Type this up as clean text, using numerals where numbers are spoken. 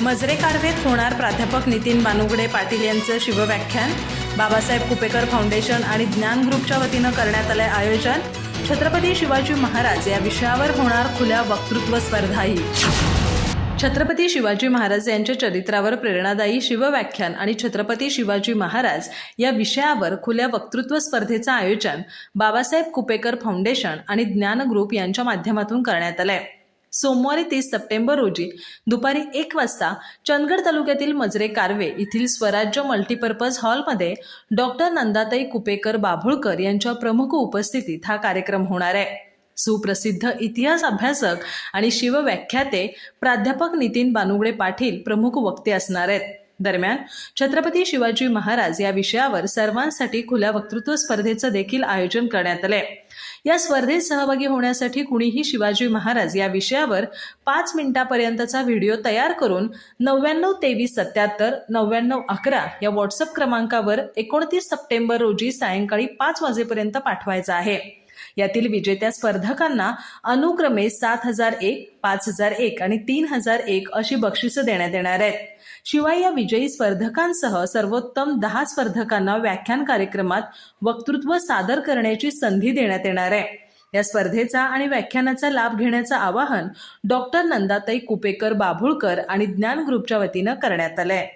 मजरे कारवेत होणार प्राध्यापक नितीन बानुगडे पाटील यांचं शिवव्याख्यान. बाबासाहेब कुपेकर फाउंडेशन आणि ज्ञान ग्रुपच्या वतीनं करण्यात आले आयोजन. छत्रपती शिवाजी महाराज या विषयावर होणार खुल्या वक्तृत्व स्पर्धाही. छत्रपती शिवाजी महाराज यांच्या चरित्रावर प्रेरणादायी शिवव्याख्यान आणि छत्रपती शिवाजी महाराज या विषयावर खुल्या वक्तृत्व स्पर्धेचं आयोजन बाबासाहेब कुपेकर फाउंडेशन आणि ज्ञान ग्रुप यांच्या माध्यमातून करण्यात आलंय. सोमवारी 30 सप्टेंबर रोजी दुपारी 1 वाजता चंदगड तालुक्यातील मजरे कारवे येथील स्वराज्य मल्टीपर्पज हॉलमध्ये डॉक्टर नंदाताई कुपेकर बाभुळकर यांच्या प्रमुख उपस्थितीत हा कार्यक्रम होणार आहे. सुप्रसिद्ध इतिहास अभ्यासक आणि शिवव्याख्याते प्राध्यापक नितीन बानुगडे पाटील प्रमुख वक्ते असणार आहेत. दरम्यान छत्रपती शिवाजी महाराज या विषयावर सर्वांसाठी खुल्या वक्तृत्व स्पर्धेचं देखील आयोजन करण्यात आले. या स्पर्धेत सहभागी होण्यासाठी कुणीही शिवाजी महाराज या विषयावर 5 मिनिटांपर्यंतचा व्हिडिओ तयार करून 992377 9911 या व्हॉट्सअप क्रमांकावर 29 सप्टेंबर रोजी सायंकाळी 5 वाजेपर्यंत पाठवायचा आहे. यातील विजेत्या स्पर्धकांना अनुक्रमे 7001, 5001 आणि 3001 अशी बक्षिसं देण्यात येणार आहेत. शिवाय या विजयी स्पर्धकांसह सर्वोत्तम 10 स्पर्धकांना व्याख्यान कार्यक्रमात वक्तृत्व सादर करण्याची संधी देण्यात येणार आहे. या स्पर्धेचा आणि व्याख्यानाचा लाभ घेण्याचं आवाहन डॉक्टर नंदाताई कुपेकर बाभुळकर आणि ज्ञान ग्रुपच्या वतीनं करण्यात आलंय.